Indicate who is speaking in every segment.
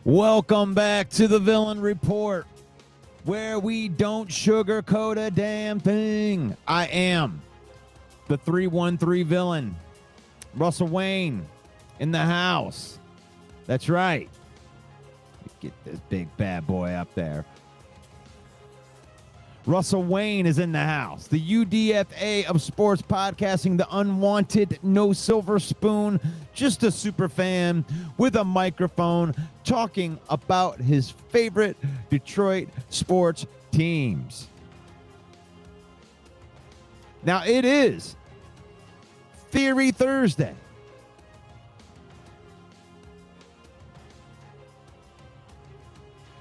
Speaker 1: Welcome back to the Villain Report, where we don't sugarcoat a damn thing. I am the 313 villain, Russell Wayne, in the house. That's right. Get this big bad boy up there. Russell Wayne is in the house. The UDFA of sports podcasting, the unwanted, no silver spoon, just a super fan with a microphone talking about his favorite Detroit sports teams. Now it is Theory Thursday.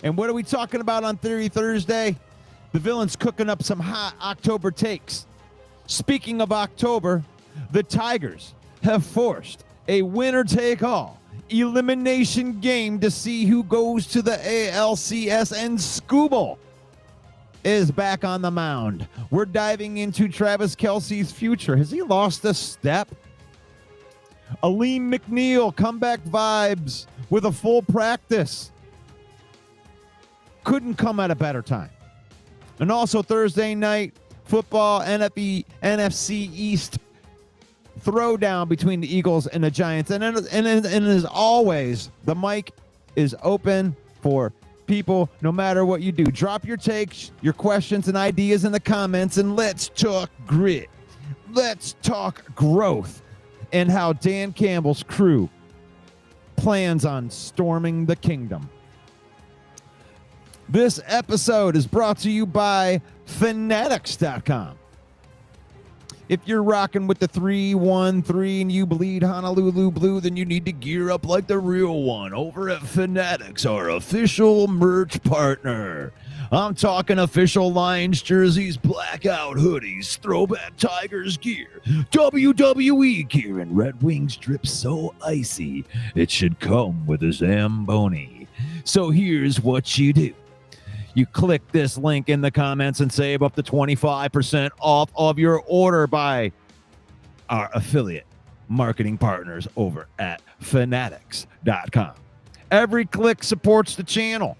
Speaker 1: And what are we talking about on Theory Thursday? The villain's cooking up some hot October takes. Speaking of October, the Tigers have forced a winner-take-all elimination game to see who goes to the ALCS, and Scooble is back on the mound. We're diving into Travis Kelce's future. Has he lost a step? Alim McNeill, comeback vibes with a full practice. Couldn't come at a better time. And also Thursday night football, NFC East throwdown between the Eagles and the Giants. And as always, the mic is open for people no matter what you do. Drop your takes, your questions, and ideas in the comments, and let's talk grit. Let's talk growth and how Dan Campbell's crew plans on storming the kingdom. This episode is brought to you by Fanatics.com. If you're rocking with the 313 and you bleed Honolulu blue, then you need to gear up like the real one over at Fanatics, our official merch partner. I'm talking official Lions jerseys, blackout hoodies, throwback Tigers gear, WWE gear, and Red Wings drip so icy it should come with a Zamboni. So here's what you do. You click this link in the comments and save up to 25% off of your order by our affiliate marketing partners over at Fanatics.com. Every click supports the channel.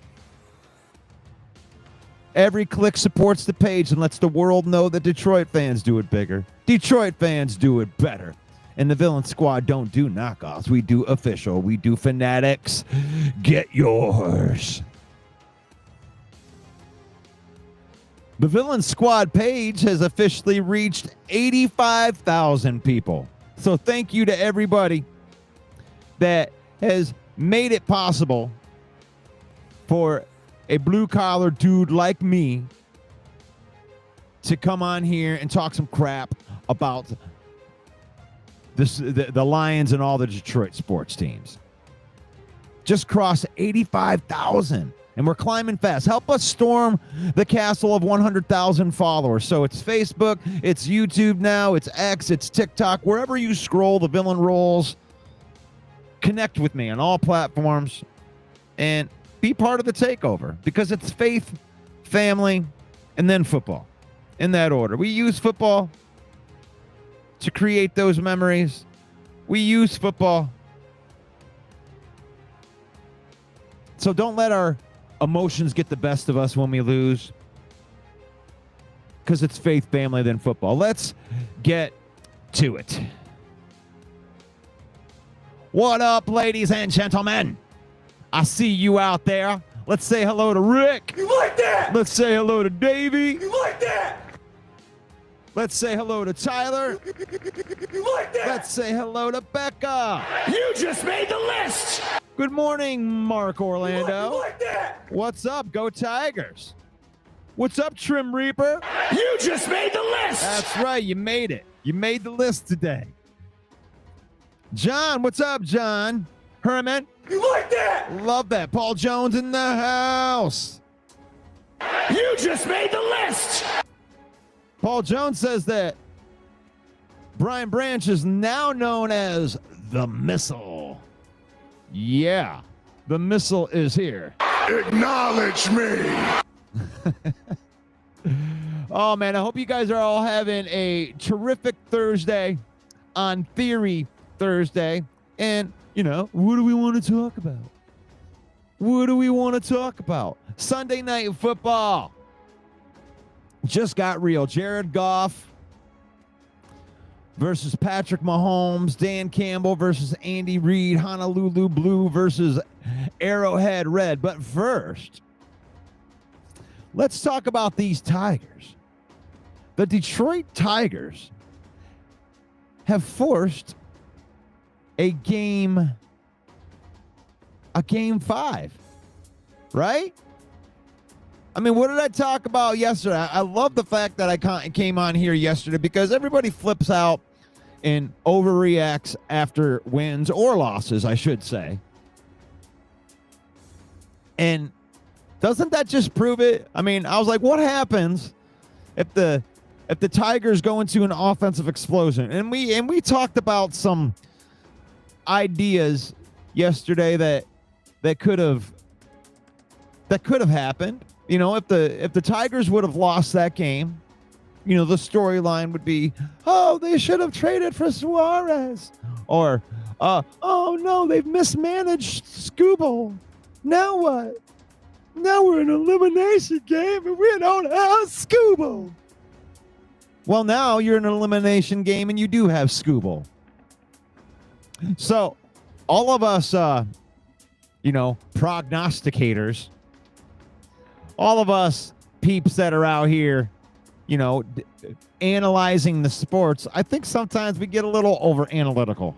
Speaker 1: Every click supports the page and lets the world know that Detroit fans do it bigger. Detroit fans do it better. And the Villain Squad don't do knockoffs. We do official. We do Fanatics. Get yours. The Villain Squad page has officially reached 85,000 people. So thank you to everybody that has made it possible for a blue-collar dude like me to come on here and talk some crap about the Lions and all the Detroit sports teams. Just crossed 85,000. And we're climbing fast. Help us storm the castle of 100,000 followers. So it's Facebook, it's YouTube now, it's X, it's TikTok. Wherever you scroll, the Villain rolls. Connect with me on all platforms and be part of the takeover, because it's faith, family, and then football in that order. We use football to create those memories. We use football. So don't let our emotions get the best of us when we lose, because it's faith, family, then football. Let's get to it. What up, ladies and gentlemen? I see you out there. Let's say hello to Rick.
Speaker 2: You like that?
Speaker 1: Let's say hello to Davey.
Speaker 2: You like that?
Speaker 1: Let's say hello to Tyler.
Speaker 2: You like that?
Speaker 1: Let's say hello to Becca.
Speaker 2: You just made the list.
Speaker 1: Good morning, Mark Orlando.
Speaker 2: You like that?
Speaker 1: What's up? Go Tigers. What's up, Trim Reaper?
Speaker 2: You just made the list.
Speaker 1: That's right. You made it. You made the list today. John, what's up, John? Herman.
Speaker 2: You like that?
Speaker 1: Love that. Paul Jones in the house.
Speaker 2: You just made the list.
Speaker 1: Paul Jones says that Brian Branch is now known as the Missile. Yeah, the Missile is here.
Speaker 2: Acknowledge me.
Speaker 1: Oh, man, I hope you guys are all having a terrific Thursday on Theory Thursday. And, you know, what do we want to talk about? What do we want to talk about? Sunday Night Football just got real. Jared Goff versus Patrick Mahomes. Dan Campbell versus Andy Reid. Honolulu Blue versus Arrowhead Red. But first, let's talk about these Tigers. The Detroit Tigers have forced a game 5, right? I mean, what did I talk about yesterday? I love the fact that I came on here yesterday because everybody flips out and overreacts after wins or losses, I should say. And doesn't that just prove it? I mean, I was like, what happens if the Tigers go into an offensive explosion? And we talked about some ideas yesterday that could have happened. You know, if the Tigers would have lost that game, you know, the storyline would be, oh, they should have traded for Suarez, or oh no, they've mismanaged Scooble. Now what? Now we're in an elimination game and we don't have Scooble. Well, now you're in an elimination game and you do have Scooble. So all of us, prognosticators, all of us peeps that are out here, analyzing the sports, I think sometimes we get a little over analytical.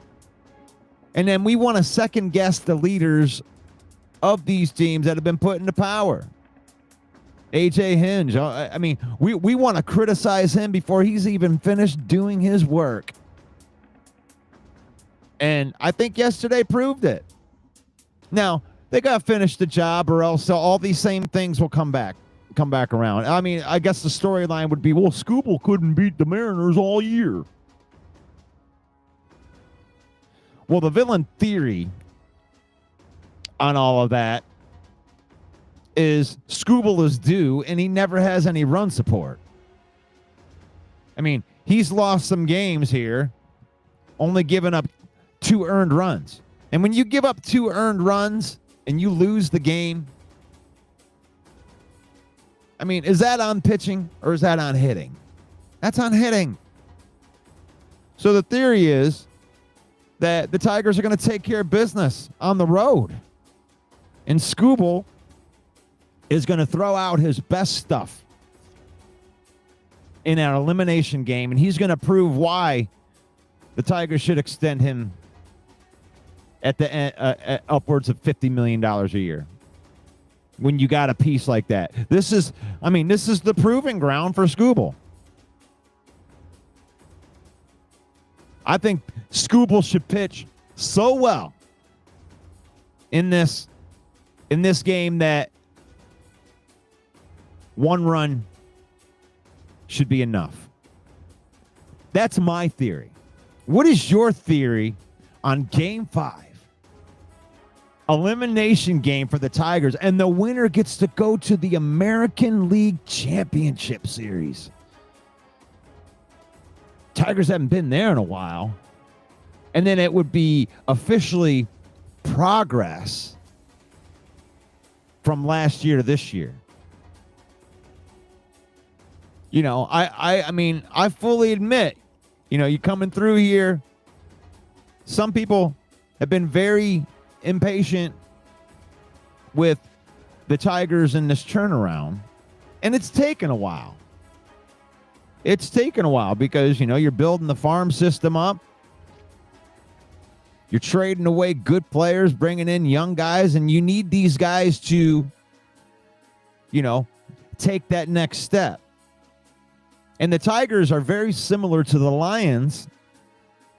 Speaker 1: And then we want to second guess the leaders of these teams that have been put into power. AJ Hinge, I mean, we want to criticize him before he's even finished doing his work. And I think yesterday proved it. Now, they got to finish the job or else all these same things will come back around. I mean, I guess the storyline would be, well, Scooble couldn't beat the Mariners all year. Well, the villain theory on all of that is Scooble is due and he never has any run support. I mean, he's lost some games here, only giving up 2 earned runs. And when you give up 2 earned runs and you lose the game, I mean, is that on pitching or is that on hitting? That's on hitting. So the theory is that the Tigers are going to take care of business on the road. And Scooble is going to throw out his best stuff in an elimination game, and he's going to prove why the Tigers should extend him at the upwards of $50 million a year. When you got a piece like that, this is the proving ground for Scooble. I think Scooble should pitch so well in this game that 1 run should be enough. That's my theory. What is your theory on Game 5? Elimination game for the Tigers, and the winner gets to go to the American League Championship Series. Tigers haven't been there in a while. And then it would be officially progress from last year to this year. I fully admit, you coming through here, some people have been very impatient with the Tigers in this turnaround, and it's taken a while. It's taken a while because, you're building the farm system up. You're trading away good players, bringing in young guys, and you need these guys to, take that next step. And the Tigers are very similar to the Lions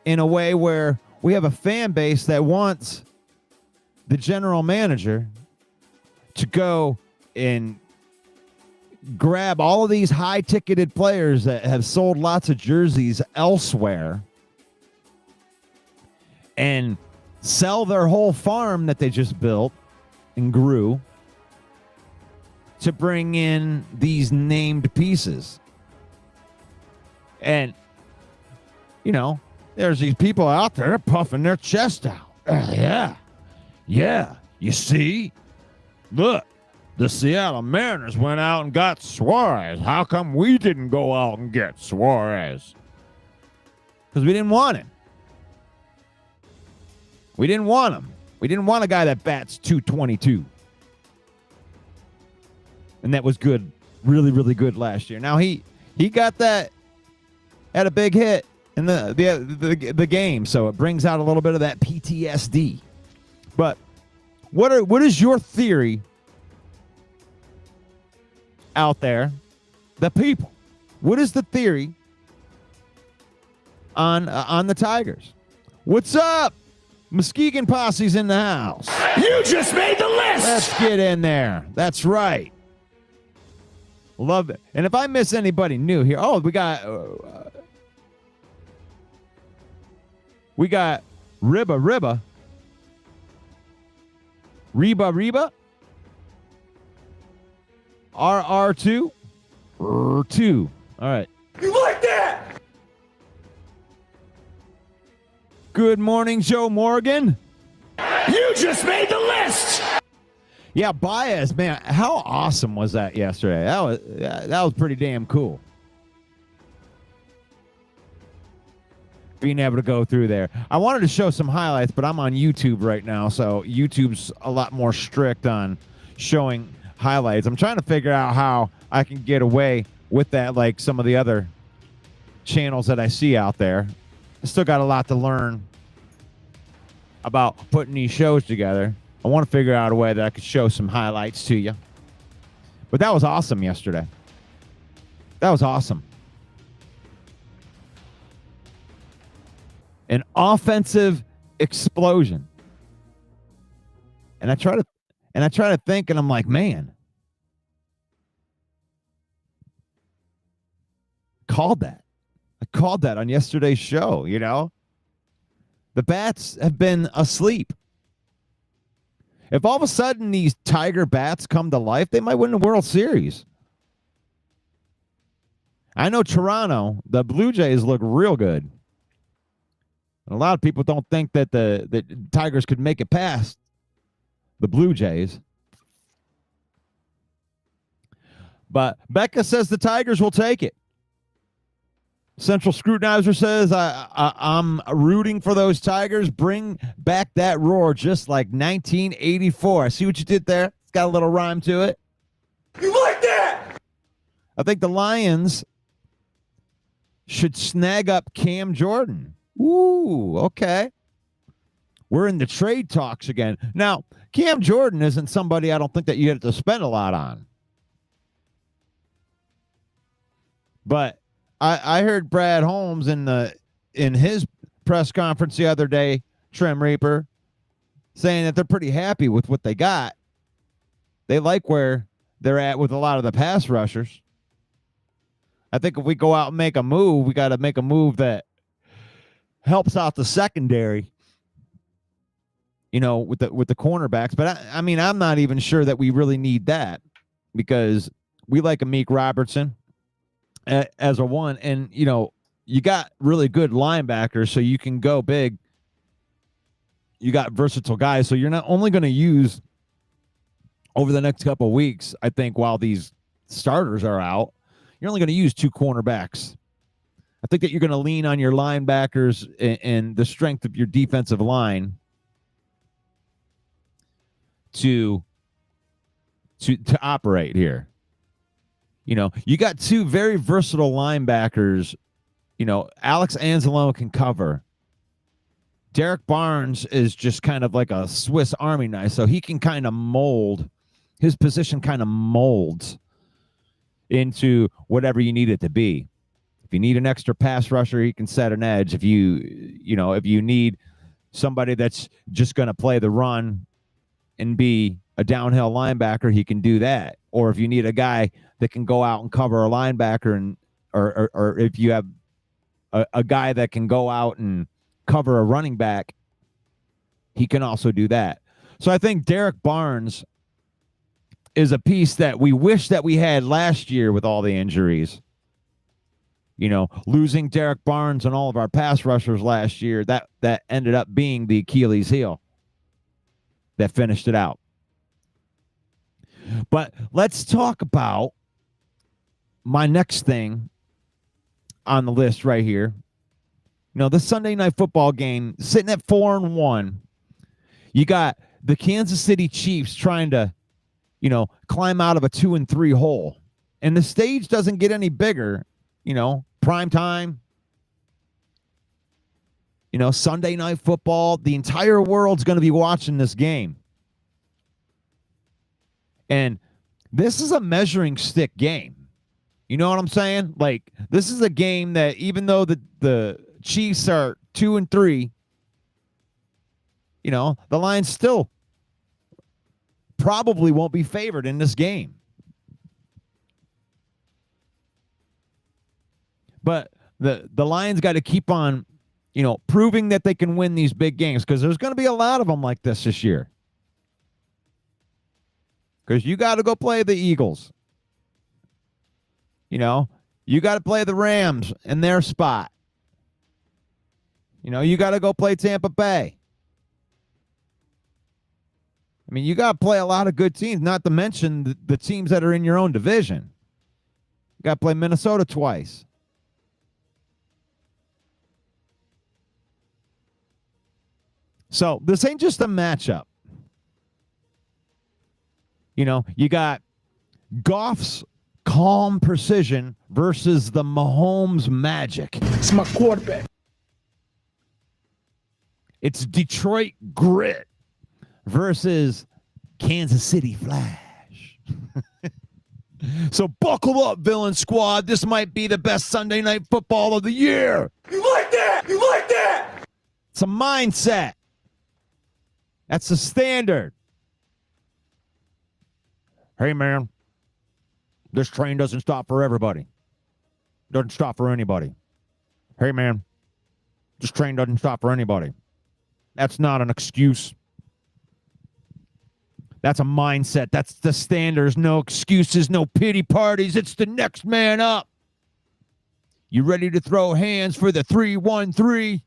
Speaker 1: in a way where we have a fan base that wants the general manager to go and grab all of these high-ticketed players that have sold lots of jerseys elsewhere and sell their whole farm that they just built and grew to bring in these named pieces. And, there's these people out there puffing their chest out. Yeah, you see? Look, the Seattle Mariners went out and got Suarez. How come we didn't go out and get Suarez? Because we didn't want him. We didn't want him. We didn't want a guy that bats 222. And that was good, really, really good last year. Now he got that, had a big hit in the game, so it brings out a little bit of that PTSD. But what is your theory out there? The people. What is the theory on the Tigers? What's up? Muskegon Posse's in the house.
Speaker 2: You just made the list.
Speaker 1: Let's get in there. That's right. Love it. And if I miss anybody new here, we got Reba, RR2, 2. All right.
Speaker 2: You like that?
Speaker 1: Good morning, Joe Morgan.
Speaker 2: You just made the list.
Speaker 1: Yeah, Baez, man, how awesome was that yesterday? That was pretty damn cool. Being able to go through there. I wanted to show some highlights, but I'm on YouTube right now, so YouTube's a lot more strict on showing highlights. I'm trying to figure out how I can get away with that like some of the other channels that I see out there. I still got a lot to learn about putting these shows together. I want to figure out a way that I could show some highlights to you. But that was awesome yesterday. That was awesome. An offensive explosion. And I try to think, and I'm like, man, I called that on yesterday's show, you know? The bats have been asleep. If all of a sudden these Tiger bats come to life, they might win the World Series. I know Toronto, the Blue Jays look real good. And a lot of people don't think that the Tigers could make it past the Blue Jays. But Becca says the Tigers will take it. Central Scrutinizer says, I'm rooting for those Tigers. Bring back that roar just like 1984. I see what you did there. It's got a little rhyme to it.
Speaker 2: You like that?
Speaker 1: I think the Lions should snag up Cam Jordan. Ooh, okay. We're in the trade talks again. Now, Cam Jordan isn't somebody I don't think that you have to spend a lot on. But I heard Brad Holmes in his press conference the other day, Trim Reaper, saying that they're pretty happy with what they got. They like where they're at with a lot of the pass rushers. I think if we go out and make a move, we got to make a move that helps out the secondary, you know, with the cornerbacks. But I mean, I'm not even sure that we really need that because we like Amik Robertson as a one, and you know, you got really good linebackers, so you can go big. You got versatile guys, so you're not only going to use over the next couple of weeks. I think while these starters are out, you're only going to use 2 cornerbacks. I think that you're going to lean on your linebackers and the strength of your defensive line to operate here. You know, you got 2 very versatile linebackers. You know, Alex Anzalone can cover. Derek Barnes is just kind of like a Swiss Army knife, so he can kind of mold. His position kind of molds into whatever you need it to be. If you need an extra pass rusher, he can set an edge. If you need somebody that's just going to play the run and be a downhill linebacker, he can do that. Or if you need a guy that can go out and cover a linebacker, and or if you have a guy that can go out and cover a running back, he can also do that. So I think Derek Barnes is a piece that we wish that we had last year with all the injuries. You know, losing Derek Barnes and all of our pass rushers last year, that ended up being the Achilles heel that finished it out. But let's talk about my next thing on the list right here. You know, the Sunday night football game sitting at 4-1. You got the Kansas City Chiefs trying to, you know, climb out of a 2-3 hole. And the stage doesn't get any bigger, you know, prime time. You know, Sunday night football, the entire world's going to be watching this game. And this is a measuring stick game. You know what I'm saying? Like, this is a game that even though the Chiefs are 2-3, you know, the Lions still probably won't be favored in this game. But the Lions got to keep on, you know, proving that they can win these big games, because there's going to be a lot of them like this year. Because you got to go play the Eagles. You know, you got to play the Rams in their spot. You know, you got to go play Tampa Bay. I mean, you got to play a lot of good teams, not to mention the teams that are in your own division. You got to play Minnesota twice. So this ain't just a matchup. You know, you got Goff's calm precision versus the Mahomes magic.
Speaker 2: It's my quarterback.
Speaker 1: It's Detroit grit versus Kansas City flash. So buckle up, villain squad. This might be the best Sunday night football of the year.
Speaker 2: You like that? You like that?
Speaker 1: It's a mindset. That's the standard. Hey, man, this train doesn't stop for everybody. Doesn't stop for anybody. Hey, man, this train doesn't stop for anybody. That's not an excuse. That's a mindset. That's the standards. No excuses, no pity parties. It's the next man up. You ready to throw hands for the 3-1-3?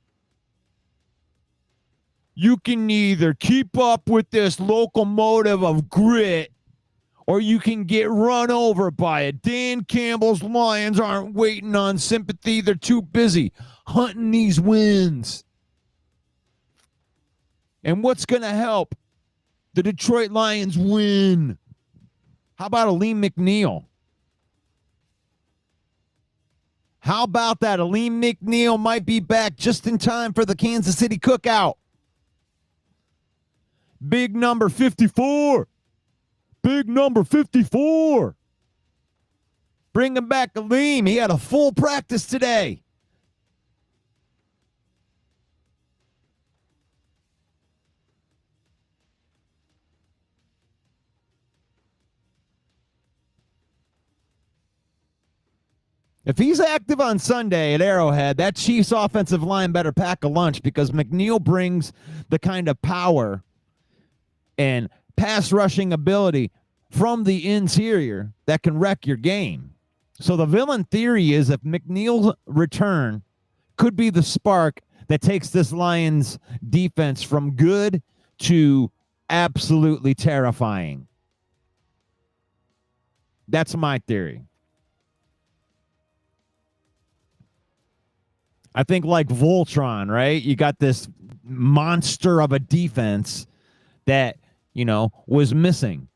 Speaker 1: You can either keep up with this locomotive of grit, or you can get run over by it. Dan Campbell's Lions aren't waiting on sympathy. They're too busy hunting these wins. And what's going to help the Detroit Lions win? How about Alim McNeill? How about that? Alim McNeill might be back just in time for the Kansas City cookout. Big number 54. Big number 54. Bring him back, Alim. He had a full practice today. If he's active on Sunday at Arrowhead, that Chiefs offensive line better pack a lunch, because McNeill brings the kind of power and pass rushing ability from the interior that can wreck your game. So the villain theory is if McNeill's return could be the spark that takes this Lions defense from good to absolutely terrifying. That's my theory. I think like Voltron, right? You got this monster of a defense that, you know, was missing.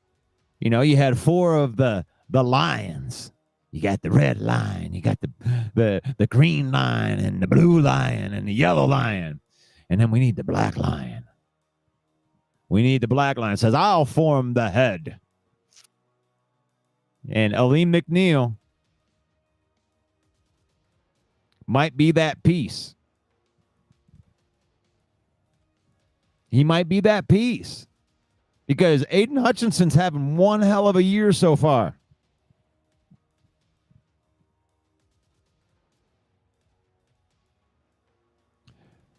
Speaker 1: You know, you had four of the lions. You got the red lion, you got the green lion and the blue lion and the yellow lion. And then we need the black lion. We need the black lion. It says, I'll form the head. And Alim McNeill might be that piece. He might be that piece. Because Aiden Hutchinson's having one hell of a year so far.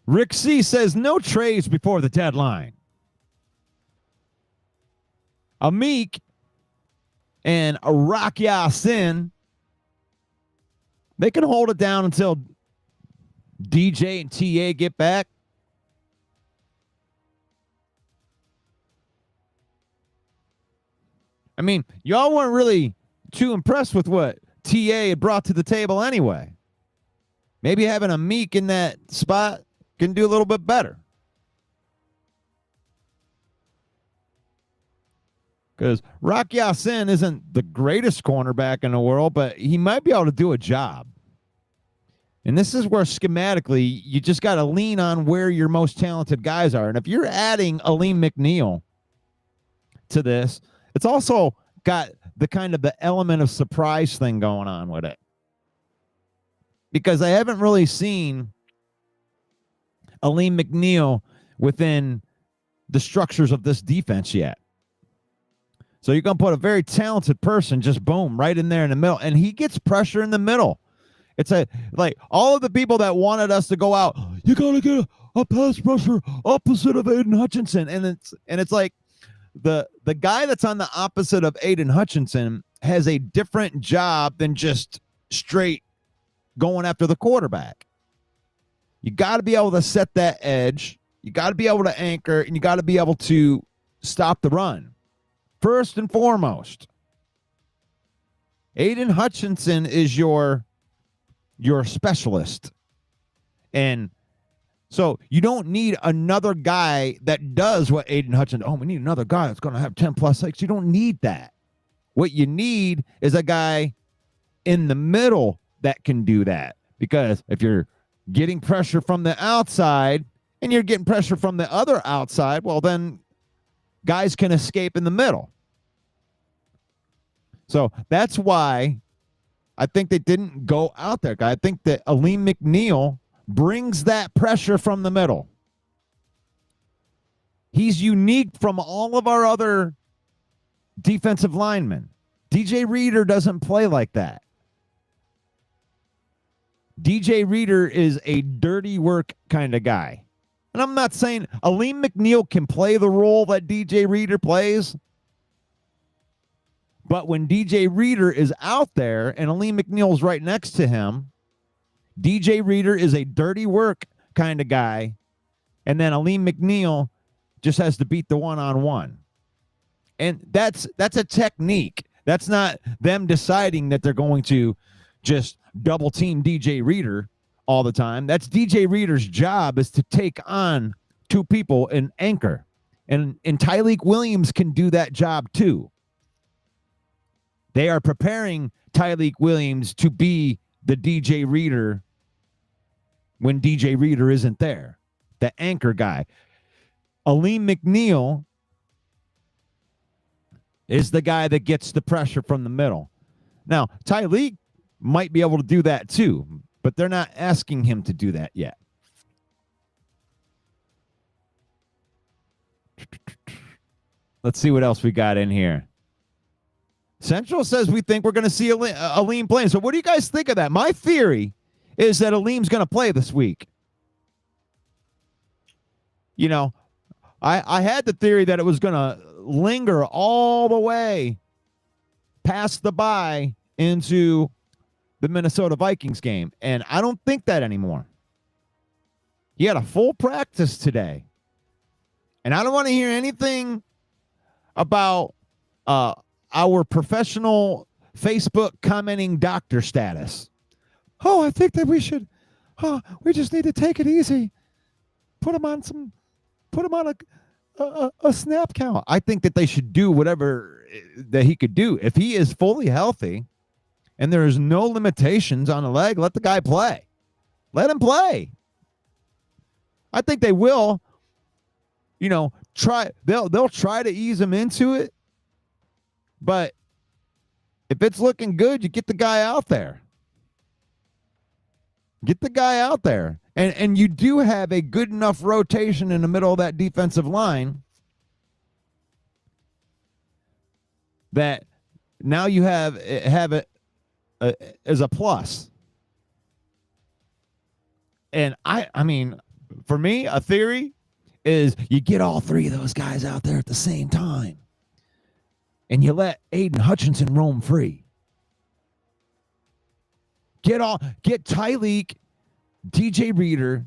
Speaker 1: Rick C says no trades before the deadline. Amik and Rock Sin, they can hold it down until DJ and TA get back. I mean, y'all weren't really too impressed with what TA had brought to the table anyway. Maybe having a Meek in that spot can do a little bit better. Because Rock Ya-Sin isn't the greatest cornerback in the world, but he might be able to do a job. And this is where schematically you just got to lean on where your most talented guys are. And if you're adding Alim McNeill to this, it's also got the kind of the element of surprise thing going on with it. Because I haven't really seen Alim McNeill within the structures of this defense yet. So you're going to put a very talented person just boom right in there in the middle, and he gets pressure in the middle. It's like all of the people that wanted us to go out, you got to get a pass rusher opposite of Aiden Hutchinson, and it's like the guy that's on the opposite of Aiden Hutchinson has a different job than just straight going after the quarterback. You got to be able to set that edge. You got to be able to anchor, and you got to be able to stop the run. First and foremost, Aiden Hutchinson is your specialist. And so you don't need another guy that does what Aiden Hutchinson. Oh, we need another guy that's going to have 10 plus sacks. You don't need that. What you need is a guy in the middle that can do that. Because if you're getting pressure from the outside and you're getting pressure from the other outside, well, then guys can escape in the middle. So that's why I think they didn't go out there. I think that Alim McNeill brings that pressure from the middle. He's unique from all of our other defensive linemen. DJ Reader doesn't play like that. DJ Reader is a dirty work kind of guy. And I'm not saying Alim McNeill can play the role that DJ Reader plays. But when DJ Reader is out there and Alim McNeill's right next to him, DJ Reader is a dirty work kind of guy. And then Alim McNeill just has to beat the one-on-one. And that's a technique. That's not them deciding that they're going to just double team DJ Reader all the time. That's DJ Reader's job, is to take on two people and anchor. And Tyleik Williams can do that job too. They are preparing Tyleik Williams to be the DJ Reader when DJ Reader isn't there, the anchor guy. Alim McNeill is the guy that gets the pressure from the middle. Now, Tyleik might be able to do that too, but they're not asking him to do that yet. Let's see what else we got in here. Central says we think we're going to see Alim playing. So what do you guys think of that? My theory is that Alim's going to play this week. You know, I had the theory that it was going to linger all the way past the bye into the Minnesota Vikings game. And I don't think that anymore. He had a full practice today. And I don't want to hear anything about our professional Facebook commenting doctor status. Oh, I think that we we just need to take it easy. Put him on a snap count. I think that they should do whatever that he could do. If he is fully healthy and there is no limitations on the leg, let the guy play. Let him play. I think they will, try. They'll try to ease him into it. But if it's looking good, you get the guy out there. Get the guy out there. And you do have a good enough rotation in the middle of that defensive line that now you have it as a plus. And I mean, for me, a theory is you get all three of those guys out there at the same time. And you let Aiden Hutchinson roam free. Get Tyleik, DJ Reader,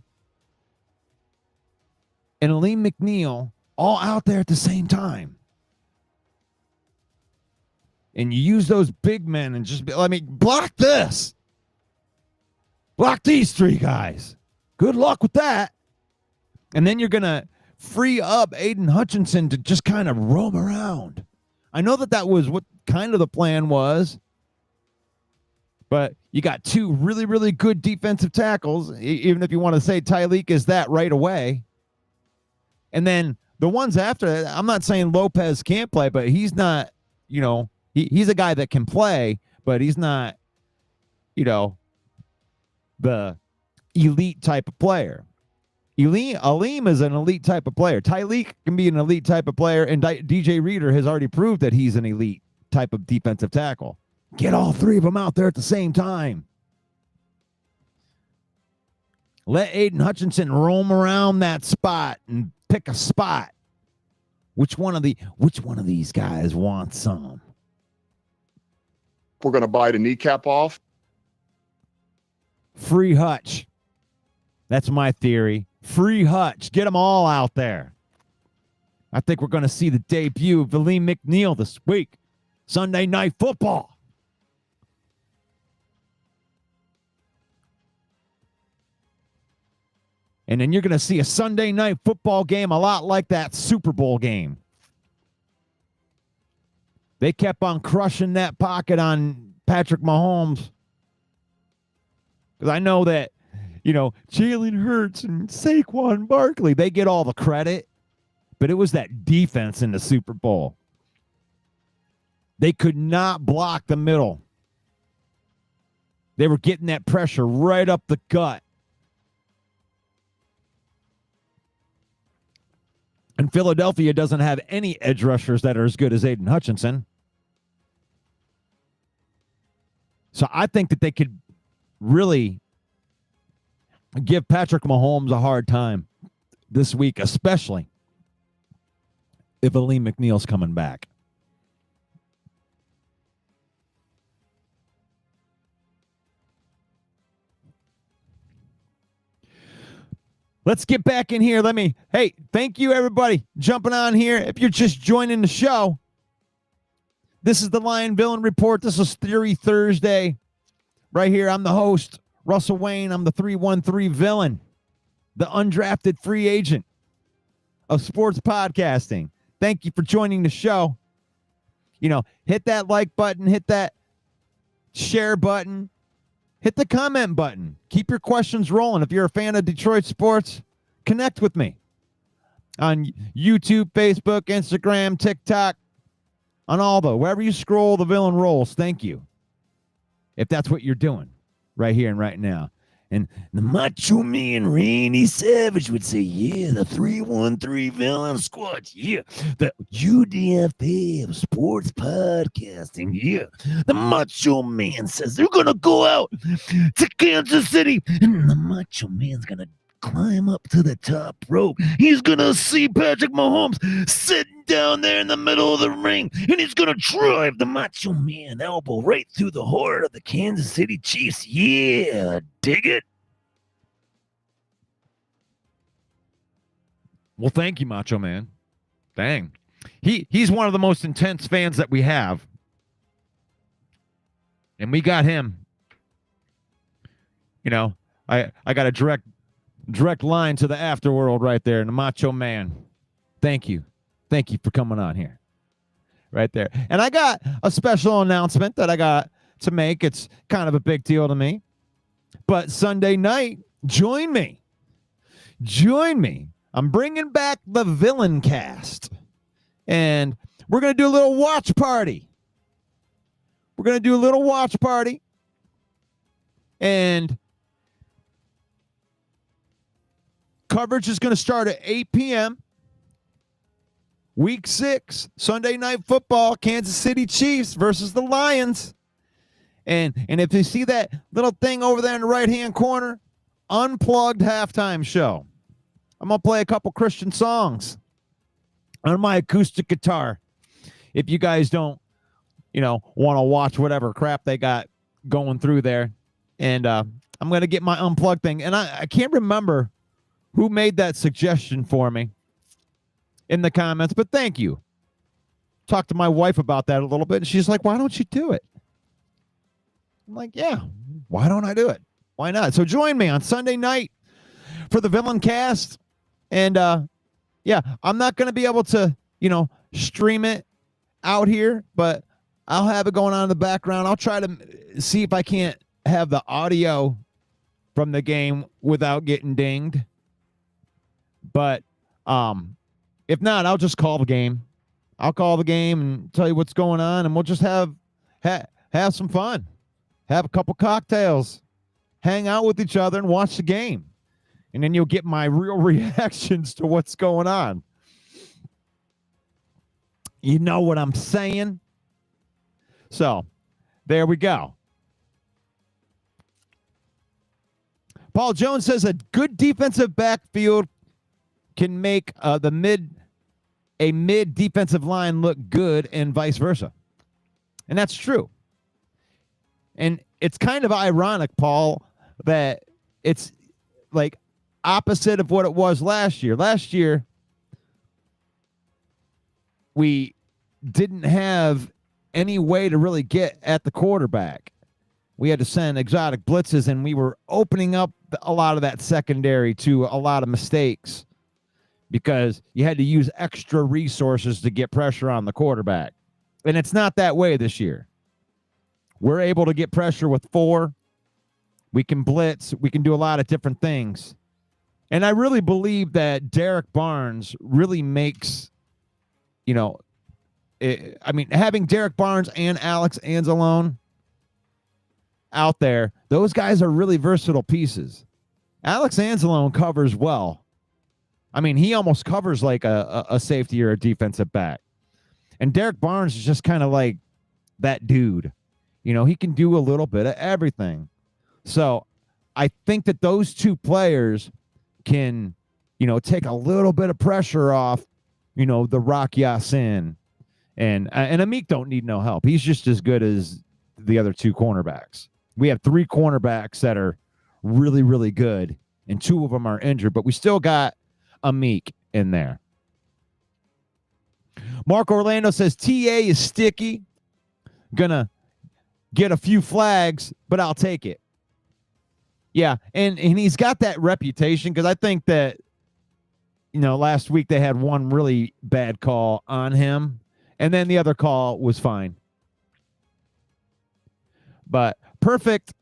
Speaker 1: and Alim McNeill all out there at the same time. and you use those big men and just block this. Block these three guys. Good luck with that. And then you're going to free up Aiden Hutchinson to just kind of roam around. I know that was what kind of the plan was, but you got two really, really good defensive tackles, even if you want to say Tyleek is that right away. And then the ones after that, I'm not saying Lopez can't play, but he's not, he's a guy that can play, but he's not, the elite type of player. Alim is an elite type of player. Tyleek can be an elite type of player, and DJ Reader has already proved that he's an elite type of defensive tackle. Get all three of them out there at the same time. Let Aiden Hutchinson roam around that spot and pick a spot. Which one of these guys wants some?
Speaker 3: We're going to bite a kneecap off.
Speaker 1: Free Hutch. That's my theory. Free Hutch. Get them all out there. I think we're going to see the debut of Alim McNeill this week. Sunday Night Football. And then you're going to see a Sunday Night Football game a lot like that Super Bowl game. They kept on crushing that pocket on Patrick Mahomes. Because I know that, Jalen Hurts and Saquon Barkley, they get all the credit. But it was that defense in the Super Bowl. They could not block the middle. They were getting that pressure right up the gut. And Philadelphia doesn't have any edge rushers that are as good as Aiden Hutchinson. So I think that they could really give Patrick Mahomes a hard time this week, especially if Alim McNeill's coming back. Let's get back in here. Hey, thank you, everybody, jumping on here. If you're just joining the show, this is the Lion Villain Report. This is Theory Thursday. Right here, I'm the host, Russell Wayne. I'm the 313 villain, the undrafted free agent of sports podcasting. Thank you for joining the show. Hit that like button, hit that share button. Hit the comment button. Keep your questions rolling. If you're a fan of Detroit sports, connect with me on YouTube, Facebook, Instagram, TikTok, on wherever you scroll, the villain rolls. Thank you. If that's what you're doing right here and right now. And the Macho Man Randy Savage would say, yeah, the 313 Villain Squad, yeah, the UDFA of sports podcasting, yeah. The Macho Man says they're going to go out to Kansas City, and the Macho Man's going to climb up to the top rope. He's going to see Patrick Mahomes sitting down there in the middle of the ring, and he's going to drive the Macho Man elbow right through the heart of the Kansas City Chiefs. Yeah, dig it? Well, thank you, Macho Man. Dang. He's one of the most intense fans that we have. And we got him. I got a direct line to the afterworld right there, and the Macho Man. Thank you. Thank you for coming on here. Right there. And I got a special announcement that I got to make. It's kind of a big deal to me. But Sunday night, join me. I'm bringing back the Villain Cast. And we're going to do a little watch party. And coverage is going to start at 8 p.m. Week 6, Sunday Night Football, Kansas City Chiefs versus the Lions. And if you see that little thing over there in the right-hand corner, unplugged halftime show. I'm going to play a couple Christian songs on my acoustic guitar. If you guys don't, want to watch whatever crap they got going through there. And I'm going to get my unplugged thing. And I can't remember who made that suggestion for me in the comments, but thank you. talked to my wife about that a little bit, and she's like, why don't you do it? I'm like, yeah, why don't I do it? Why not? So join me on Sunday night for the Villain Cast. And yeah, I'm not going to be able to, stream it out here, but I'll have it going on in the background. I'll try to see if I can't have the audio from the game without getting dinged. But if not, I'll just call the game. I'll call the game and tell you what's going on, and we'll just have some fun. Have a couple cocktails, hang out with each other, and watch the game. And then you'll get my real reactions to what's going on. You know what I'm saying? So, there we go. Paul Jones says a good defensive backfield can make a mid defensive line look good and vice versa. And that's true. And it's kind of ironic, Paul, that it's like opposite of what it was last year. Last year, we didn't have any way to really get at the quarterback. We had to send exotic blitzes, and we were opening up a lot of that secondary to a lot of mistakes because you had to use extra resources to get pressure on the quarterback. And it's not that way this year. We're able to get pressure with 4. We can blitz. We can do a lot of different things. And I really believe that Derek Barnes really makes, having Derek Barnes and Alex Anzalone out there, those guys are really versatile pieces. Alex Anzalone covers well. I mean, he almost covers like a safety or a defensive back. And Derek Barnes is just kind of like that dude. He can do a little bit of everything. So I think that those two players can, take a little bit of pressure off, the Rock Ya-Sin. And Amik don't need no help. He's just as good as the other 2 cornerbacks. We have 3 cornerbacks that are really, really good, and 2 of them are injured, but we still got Amik in there. Mark Orlando says TA is sticky. Gonna get a few flags, but I'll take it. Yeah, and he's got that reputation because I think that, last week they had one really bad call on him, and then the other call was fine. But perfect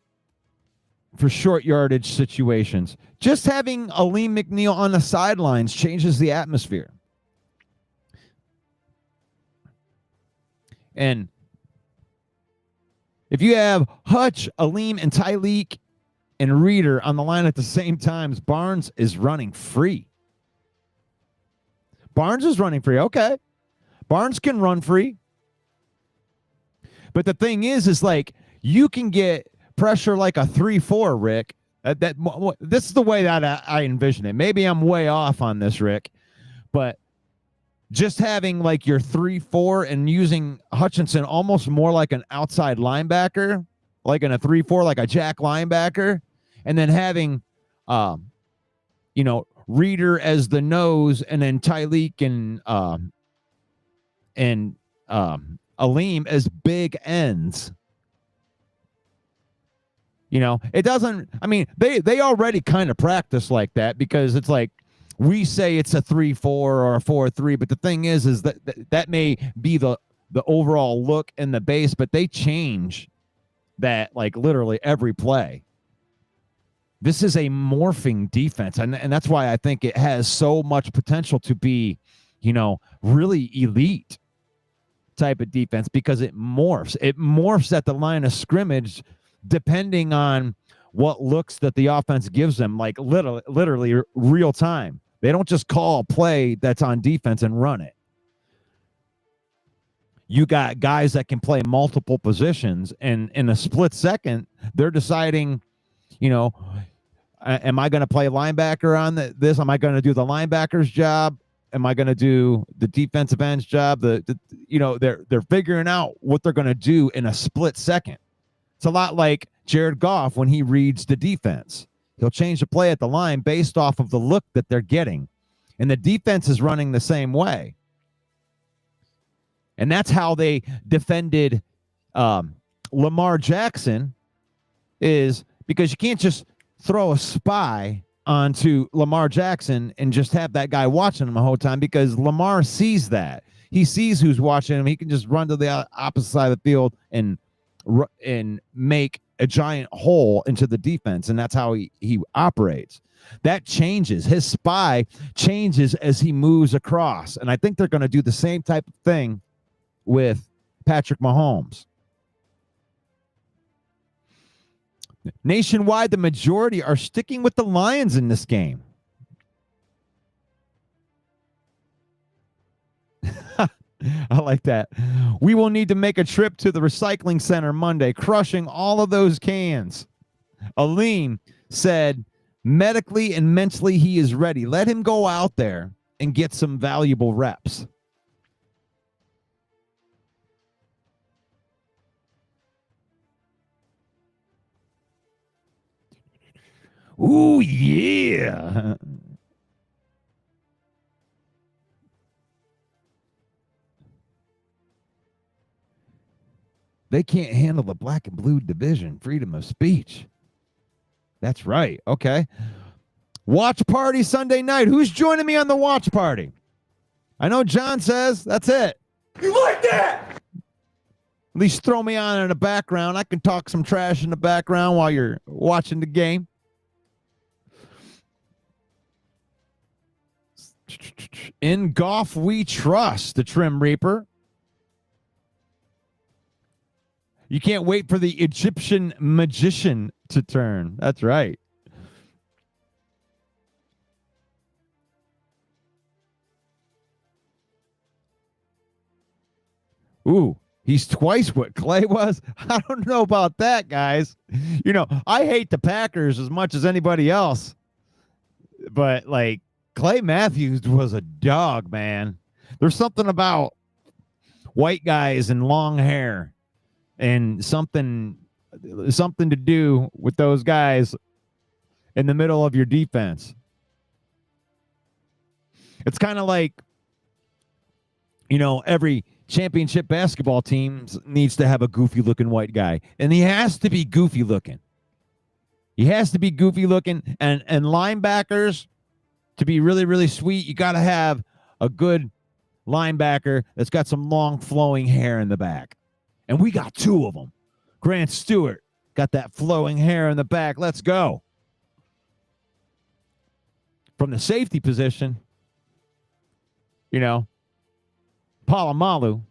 Speaker 1: for short yardage situations. Just having Alim McNeill on the sidelines changes the atmosphere. And if you have Hutch, Alim, and Tyleek and Reader on the line at the same times, Barnes is running free. Barnes is running free. Okay. Barnes can run free. But the thing is like you can get pressure like a 3-4, Rick. This is the way that I envision it. Maybe I'm way off on this, Rick. But just having like your 3-4 and using Hutchinson almost more like an outside linebacker, like in a 3-4, like a jack linebacker, and then having, Reader as the nose, and then Tyleek and Alim as big ends. It doesn't. I mean, they already kind of practice like that because it's like we say it's a 3-4 or a 4-3, but the thing is that may be the overall look and the base, but they change that like literally every play. This is a morphing defense, and that's why I think it has so much potential to be, really elite type of defense because it morphs. It morphs at the line of scrimmage depending on what looks that the offense gives them, like literally real time. They don't just call a play that's on defense and run it. You got guys that can play multiple positions, and in a split second, they're deciding, am I going to play linebacker on this? Am I going to do the linebacker's job? Am I going to do the defensive end's job? They're figuring out what they're going to do in a split second. It's a lot like Jared Goff when he reads the defense. He'll change the play at the line based off of the look that they're getting. And the defense is running the same way. And that's how they defended Lamar Jackson, is because you can't just throw a spy onto Lamar Jackson and just have that guy watching him the whole time, because Lamar sees that. He sees who's watching him. He can just run to the opposite side of the field and make a giant hole into the defense, and that's how he operates. That changes. His spy changes as he moves across, and I think they're going to do the same type of thing with Patrick Mahomes. Nationwide, the majority are sticking with the Lions in this game. I like that. We will need to make a trip to the recycling center Monday, crushing all of those cans. Alim said medically and mentally he is ready. Let him go out there and get some valuable reps. Ooh, yeah. They can't handle the black and blue division, freedom of speech. That's right. Okay. Watch party Sunday night. Who's joining me on the watch party? I know John says that's it.
Speaker 2: You like that?
Speaker 1: At least throw me on in the background. I can talk some trash in the background while you're watching the game. In golf, we trust, the Trim Reaper. You can't wait for the Egyptian magician to turn. That's right. Ooh, he's twice what Clay was. I don't know about that, guys. You know, I hate the Packers as much as anybody else. But, like, Clay Matthews was a dog, man. There's something about white guys and long hair and something to do with those guys in the middle of your defense. It's kind of like, you know, every championship basketball team needs to have a goofy looking white guy, and he has to be goofy looking. He has to be goofy looking, and linebackers, to be really, really sweet, you got to have a good linebacker that's got some long flowing hair in the back. And we got two of them. Grant Stewart got that flowing hair in the back. Let's go. From the safety position, you know, Palomalu.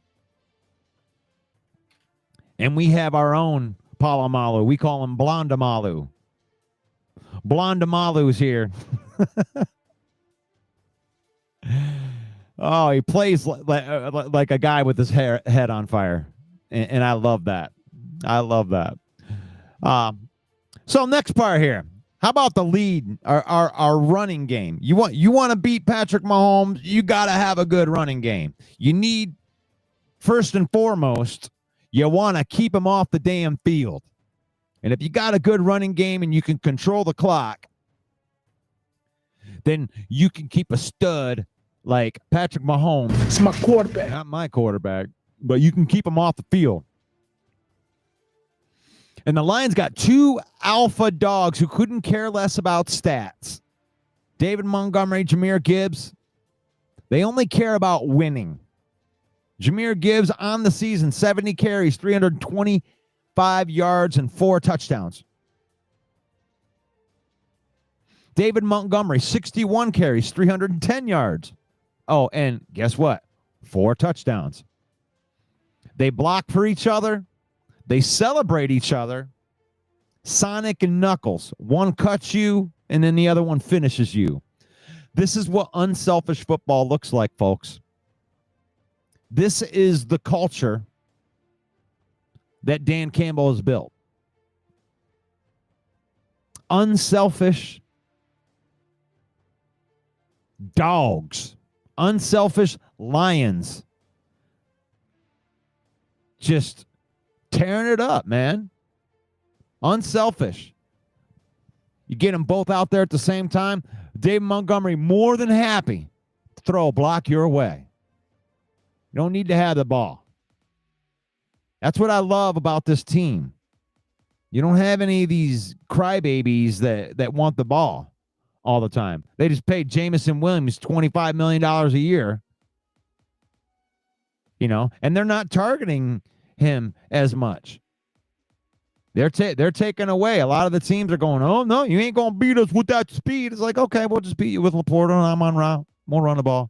Speaker 1: And we have our own Palomalu. We call him Blondamalu. Blondamalu's here. Oh, he plays like a guy with his head on fire. And I love that. I love that. So next part here. How about the lead, our running game? You want to beat Patrick Mahomes, you got to have a good running game. You need, first and foremost, you want to keep him off the damn field. And if you got a good running game and you can control the clock, then you can keep a stud like Patrick Mahomes.
Speaker 2: It's my quarterback.
Speaker 1: Not my quarterback, but you can keep him off the field. And the Lions got two alpha dogs who couldn't care less about stats. David Montgomery, Jahmyr Gibbs. They only care about winning. Jahmyr Gibbs on the season, 70 carries, 325 yards, and 4 touchdowns. David Montgomery, 61 carries, 310 yards. Oh, and guess what? 4 touchdowns. They block for each other. They celebrate each other. Sonic and Knuckles. One cuts you, and then the other one finishes you. This is what unselfish football looks like, folks. This is the culture that Dan Campbell has built. Unselfish dogs. Unselfish lions. Just tearing it up, man. Unselfish. You get them both out there at the same time. Dave Montgomery more than happy to throw a block your way. You don't need to have the ball. That's what I love about this team. You don't have any of these crybabies that want the ball all the time. They just paid Jamison Williams $25 million a year. And they're not targeting him as much. They're taking away. A lot of the teams are going, oh, no, you ain't going to beat us with that speed. It's like, okay, we'll just beat you with Laporta, and I'm on route. We'll run the ball.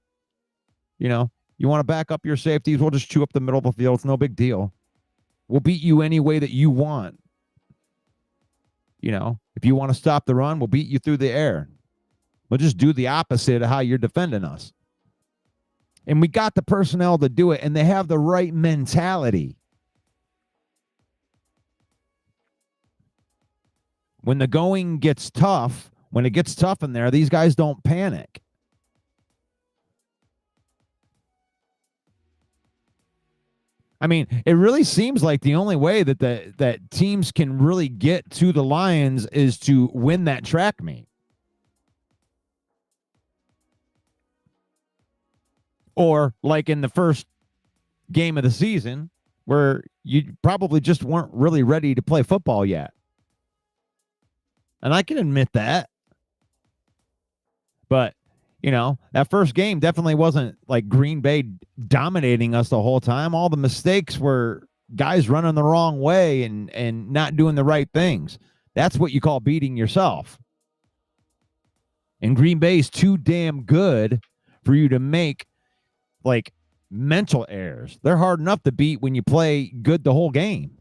Speaker 1: You want to back up your safeties, we'll just chew up the middle of the field. It's no big deal. We'll beat you any way that you want. If you want to stop the run, we'll beat you through the air. We'll just do the opposite of how you're defending us. And we got the personnel to do it, and they have the right mentality. When the going gets tough, when it gets tough in there, these guys don't panic. I mean, it really seems like the only way that teams can really get to the Lions is to win that track meet. Or like in the first game of the season, where you probably just weren't really ready to play football yet. And I can admit that. But, that first game definitely wasn't like Green Bay dominating us the whole time. All the mistakes were guys running the wrong way and not doing the right things. That's what you call beating yourself. And Green Bay is too damn good for you to make like mental errors. They're hard enough to beat when you play good the whole game.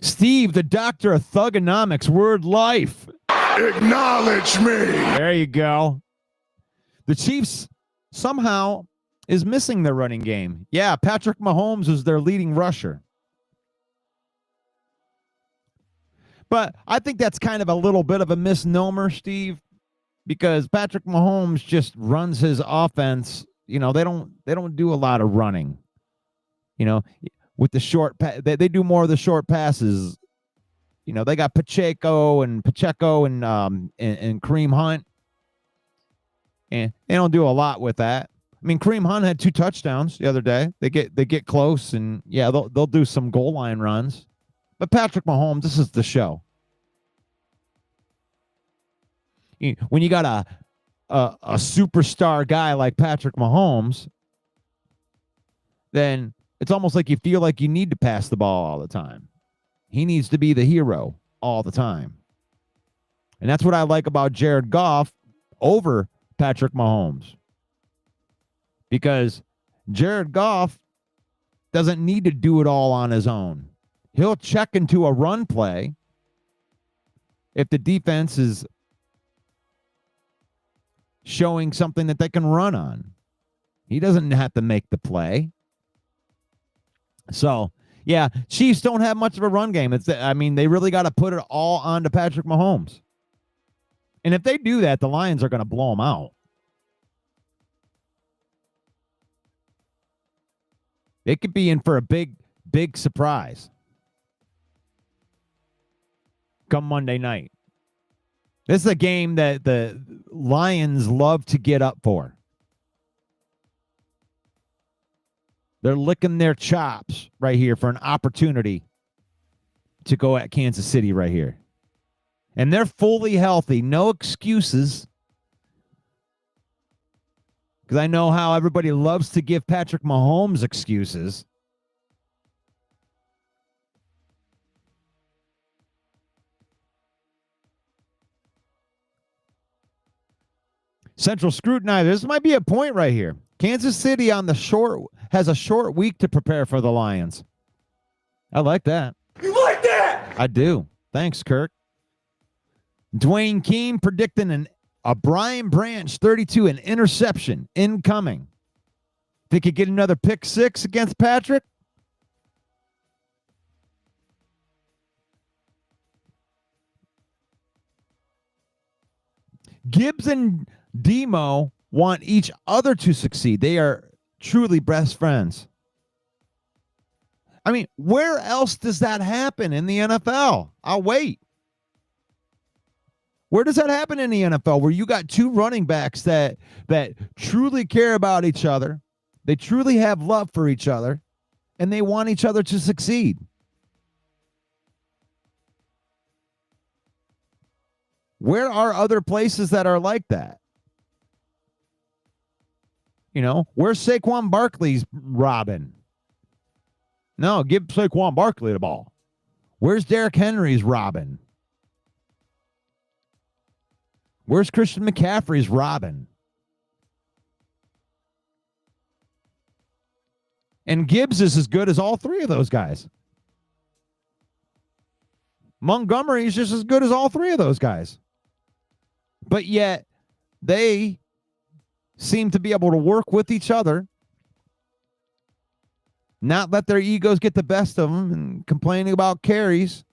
Speaker 1: Steve, the doctor of thugonomics, word life.
Speaker 3: Acknowledge me.
Speaker 1: There you go. The Chiefs somehow is missing their running game. Yeah, Patrick Mahomes is their leading rusher. But I think that's kind of a little bit of a misnomer, Steve, because Patrick Mahomes just runs his offense. They don't do a lot of running. With the short, they do more of the short passes. They got Pacheco and Kareem Hunt, and they don't do a lot with that. I mean, Kareem Hunt had 2 touchdowns the other day. They get close, and yeah, they'll do some goal line runs. But Patrick Mahomes, this is the show. When you got a superstar guy like Patrick Mahomes, then it's almost like you feel like you need to pass the ball all the time. He needs to be the hero all the time. And that's what I like about Jared Goff over Patrick Mahomes. Because Jared Goff doesn't need to do it all on his own. He'll check into a run play if the defense is showing something that they can run on. He doesn't have to make the play. So, yeah, Chiefs don't have much of a run game. They really got to put it all onto Patrick Mahomes. And if they do that, the Lions are going to blow them out. They could be in for a big, big surprise come Monday night. This is a game that the Lions love to get up for. They're licking their chops right here for an opportunity to go at Kansas City right here. And they're fully healthy. No excuses. Because I know how everybody loves to give Patrick Mahomes excuses. Central scrutinizer. This might be a point right here. Kansas City has a short week to prepare for the Lions. I like that.
Speaker 2: You like that?
Speaker 1: I do. Thanks, Kirk. Dwayne Keene predicting a Brian Branch 32, an interception incoming. Think he could get another pick 6 against Patrick? Gibbs and Demo want each other to succeed. They are truly best friends. I mean, where else does that happen in the NFL? I'll wait. Where does that happen in the NFL, where you got two running backs that truly care about each other, they truly have love for each other, and they want each other to succeed? Where are other places that are like that? You know, where's Saquon Barkley's Robin? No, give Saquon Barkley the ball. Where's Derrick Henry's Robin? Where's Christian McCaffrey's Robin? And Gibbs is as good as all three of those guys. Montgomery is just as good as all three of those guys. But yet, they seem to be able to work with each other, not let their egos get the best of them, and complaining about carries.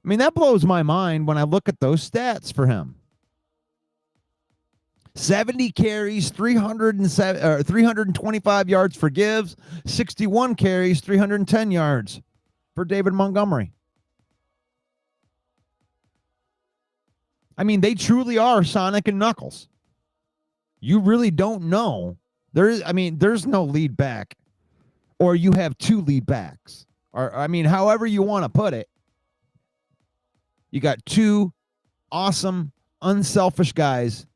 Speaker 1: I mean, that blows my mind when I look at those stats for him. 70 carries, 325 yards for Gibbs, 61 carries, 310 yards for David Montgomery. I mean, they truly are Sonic and Knuckles. You really don't know. There's no lead back, or you have two lead backs, or however you want to put it. You got two awesome, unselfish guys,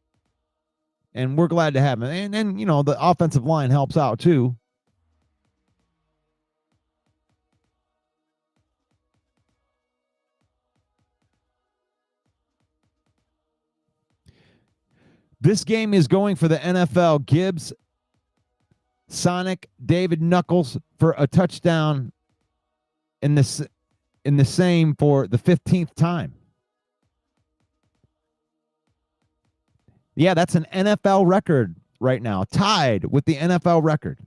Speaker 1: and we're glad to have them. And then, the offensive line helps out too. This game is going for the NFL. Gibbs, Sonic, David, Knuckles for a touchdown in the same for the 15th time. Yeah, that's an NFL record right now, tied with the NFL record.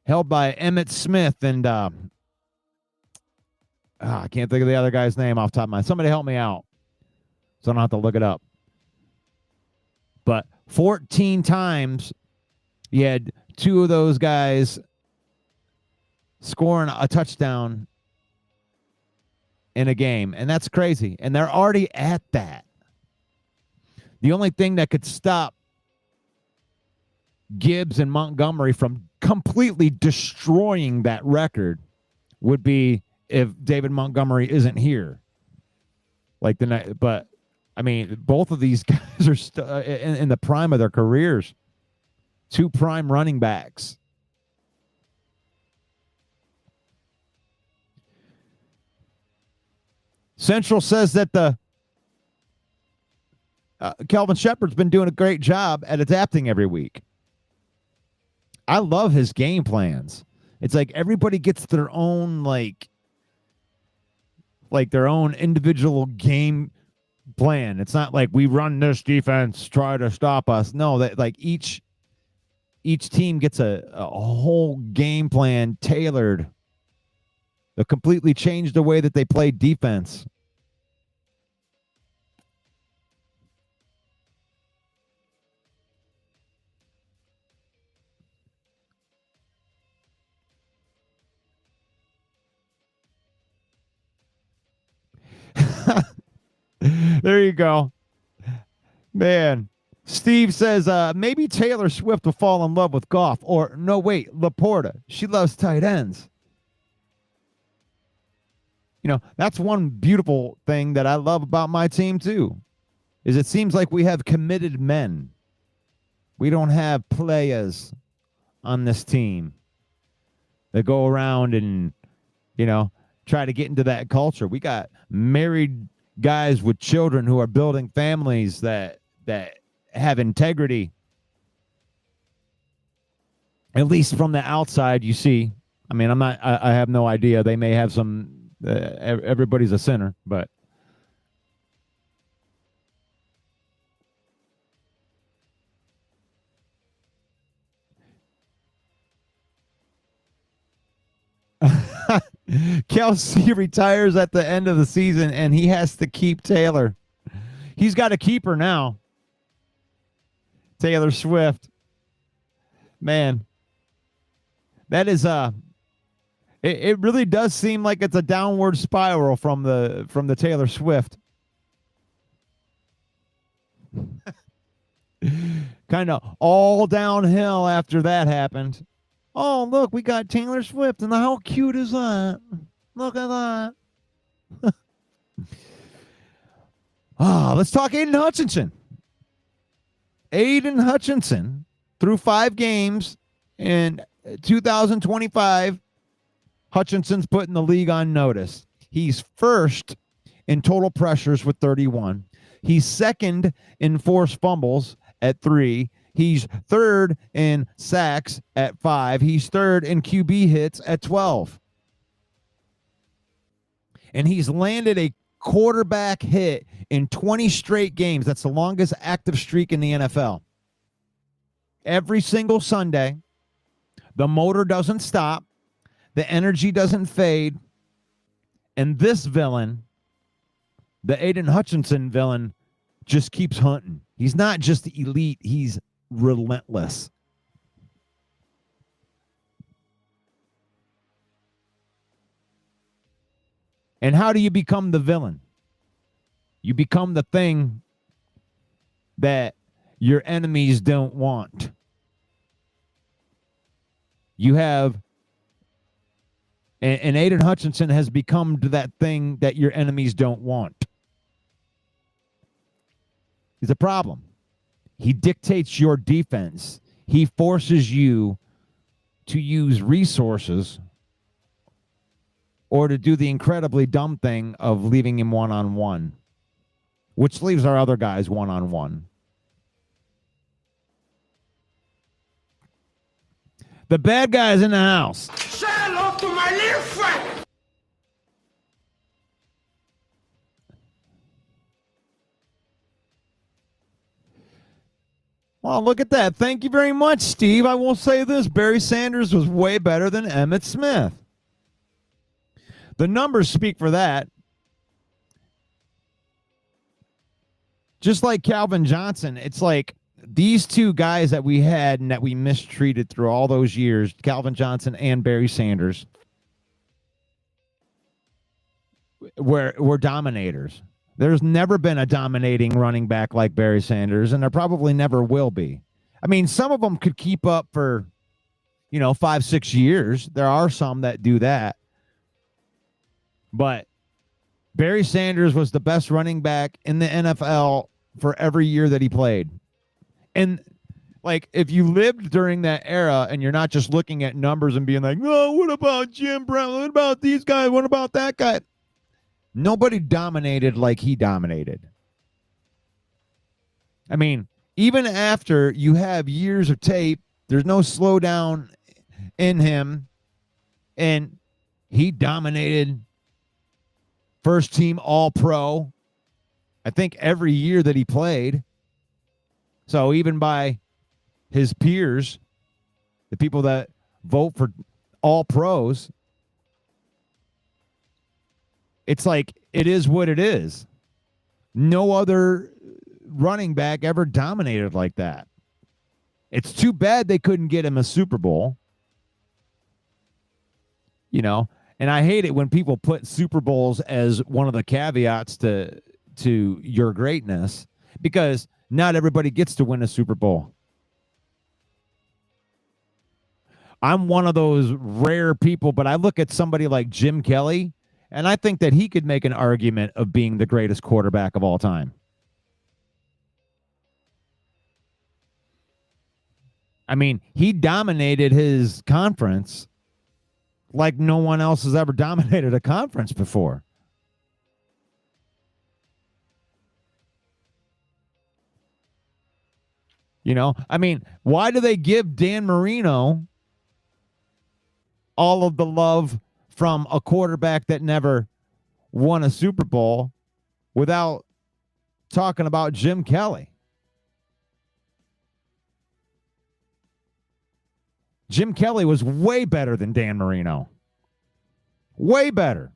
Speaker 1: Held by Emmitt Smith and I can't think of the other guy's name off the top of my head. Somebody help me out so I don't have to look it up. But 14 times you had two of those guys scoring a touchdown in a game, and that's crazy. And they're already at that. The only thing that could stop Gibbs and Montgomery from completely destroying that record would be if David Montgomery isn't here. But both of these guys are in the prime of their careers. Two prime running backs. Central says that the Kelvin Shepard's been doing a great job at adapting every week. I love his game plans. It's like everybody gets their own like their own individual game plan. It's not like we run this defense, try to stop us. No, that like each team gets a whole game plan tailored. They'll completely change the way that they play defense. There you go. Man, Steve says maybe Taylor Swift will fall in love with Goff. Or, no, wait, Laporta. She loves tight ends. That's one beautiful thing that I love about my team, too, is it seems like we have committed men. We don't have players on this team that go around and, try to get into that culture. We got married guys with children who are building families that have integrity. At least from the outside, you see. I have no idea. They may have some, everybody's a sinner, but. Kelce retires at the end of the season, and he has to keep Taylor. He's got a keeper now. Taylor Swift. Man, That is it really does seem like it's a downward spiral from the Taylor Swift. Kind of all downhill after that happened. Oh, look, we got Taylor Swift, and how cute is that? Look at that. Let's talk Aiden Hutchinson. Aiden Hutchinson, through 5 games in 2025, Hutchinson's putting the league on notice. He's first in total pressures with 31. He's second in forced fumbles at 3. He's third in sacks at 5. He's third in QB hits at 12. And he's landed a quarterback hit in 20 straight games. That's the longest active streak in the NFL. Every single Sunday, the motor doesn't stop. The energy doesn't fade. And this villain, the Aiden Hutchinson villain, just keeps hunting. He's not just elite, he's relentless. And how do you become the villain? You become the thing that your enemies don't want. You have, and Aiden Hutchinson has become that thing that your enemies don't want. He's a problem. He dictates your defense. He forces you to use resources or to do the incredibly dumb thing of leaving him one-on-one, which leaves our other guys one-on-one. The bad guys in the house.
Speaker 2: Say hello to my little friend.
Speaker 1: Well, look at that. Thank you very much, Steve. I will say this. Barry Sanders was way better than Emmitt Smith. The numbers speak for that. Just like Calvin Johnson, it's like these two guys that we had and that we mistreated through all those years, Calvin Johnson and Barry Sanders, were dominators. There's never been a dominating running back like Barry Sanders, and there probably never will be. I mean, some of them could keep up for, 5-6 years. There are some that do that. But Barry Sanders was the best running back in the NFL for every year that he played. And, if you lived during that era and you're not just looking at numbers and being like, oh, what about Jim Brown? What about these guys? What about that guy? Nobody dominated like he dominated. I mean, even after you have years of tape, there's no slowdown in him, and he dominated first team All-Pro, I think, every year that he played. So even by his peers, the people that vote for All-Pros, it's like it is what it is. No other running back ever dominated like that. It's too bad they couldn't get him a Super Bowl. And I hate it when people put Super Bowls as one of the caveats to your greatness, because not everybody gets to win a Super Bowl. I'm one of those rare people, but I look at somebody like Jim Kelly, and I think that he could make an argument of being the greatest quarterback of all time. I mean, he dominated his conference like no one else has ever dominated a conference before. I mean, why do they give Dan Marino all of the love from a quarterback that never won a Super Bowl without talking about Jim Kelly? Jim Kelly was way better than Dan Marino. Way better.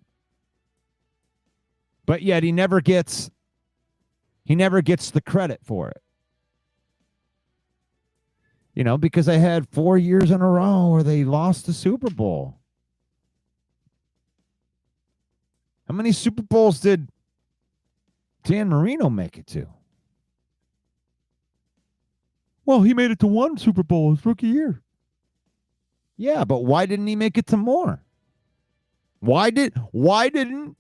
Speaker 1: But yet he never gets the credit for it. because they had 4 years in a row where they lost the Super Bowl. How many Super Bowls did Dan Marino make it to? Well, he made it to 1 Super Bowl his rookie year. Yeah, but why didn't he make it to more? Why didn't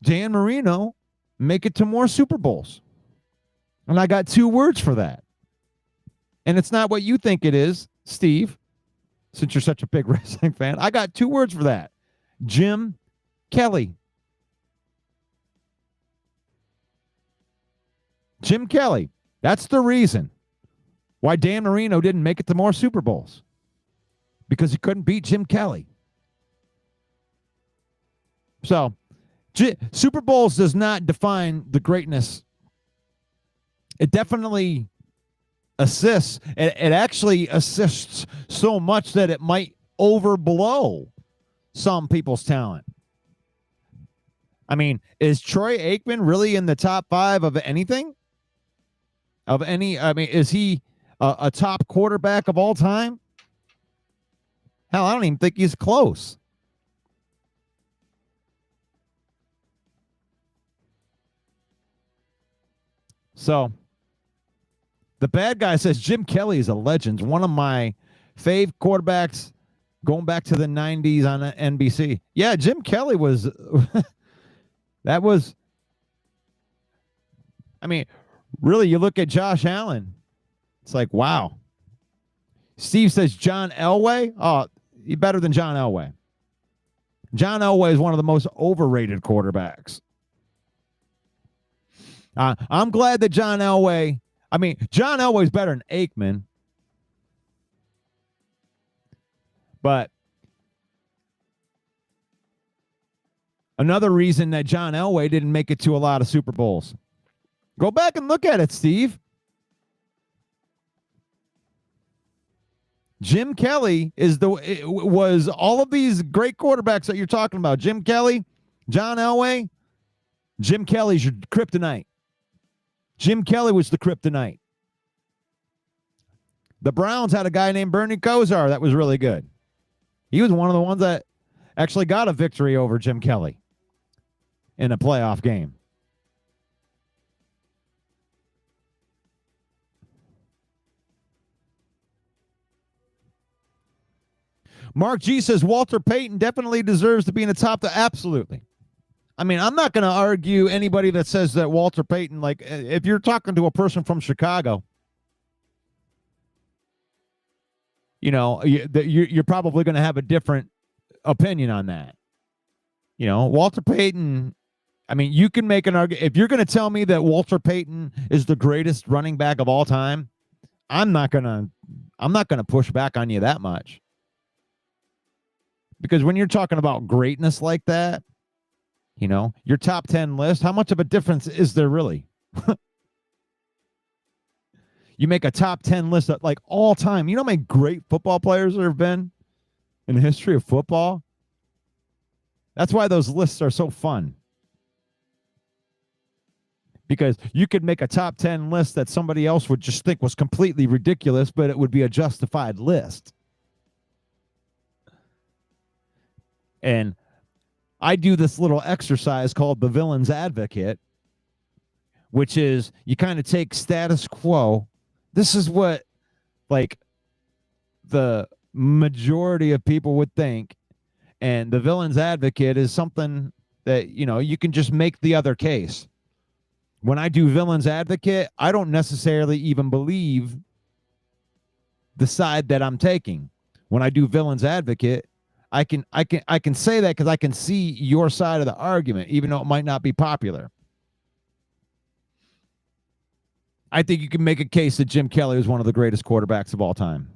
Speaker 1: Dan Marino make it to more Super Bowls? And I got 2 words for that. And it's not what you think it is, Steve, since you're such a big wrestling fan. I got 2 words for that. Jim Kelly. Jim Kelly. That's the reason why Dan Marino didn't make it to more Super Bowls. Because he couldn't beat Jim Kelly. So, Super Bowls does not define the greatness. It definitely assists. It actually assists so much that it might overblow some people's talent. I mean, is Troy Aikman really in the top 5 of anything? Is he a top quarterback of all time? Hell, I don't even think he's close. So, the bad guy says Jim Kelly is a legend. One of my fave quarterbacks going back to the 90s on NBC. Yeah, Jim Kelly was, that was, I mean, really, you look at Josh Allen, it's like, wow. Steve says John Elway. Oh, he's better than John Elway. John Elway is one of the most overrated quarterbacks. I'm glad that John Elway is better than Aikman. But another reason that John Elway didn't make it to a lot of Super Bowls. Go back and look at it, Steve. Jim Kelly was all of these great quarterbacks that you're talking about. Jim Kelly, John Elway. Jim Kelly's your kryptonite. Jim Kelly was the kryptonite. The Browns had a guy named Bernie Kosar that was really good. He was one of the ones that actually got a victory over Jim Kelly in a playoff game. Mark G says Walter Payton definitely deserves to be in the top. Absolutely. I mean, I'm not going to argue anybody that says that Walter Payton, like if you're talking to a person from Chicago, you're probably going to have a different opinion on that. Walter Payton, I mean, you can make an argument. If you're going to tell me that Walter Payton is the greatest running back of all time, I'm not going to push back on you that much. Because when you're talking about greatness like that, your top 10 list, how much of a difference is there really? You make a top 10 list of like all time. You know how many great football players there have been in the history of football? That's why those lists are so fun. Because you could make a top 10 list that somebody else would just think was completely ridiculous, but it would be a justified list. And I do this little exercise called the Villain's Advocate, which is you kind of take status quo. This is what, like, the majority of people would think. And the Villain's Advocate is something that, you can just make the other case. When I do Villain's Advocate, I don't necessarily even believe the side that I'm taking. When I do Villain's Advocate, I can say that because I can see your side of the argument, even though it might not be popular. I think you can make a case that Jim Kelly was one of the greatest quarterbacks of all time.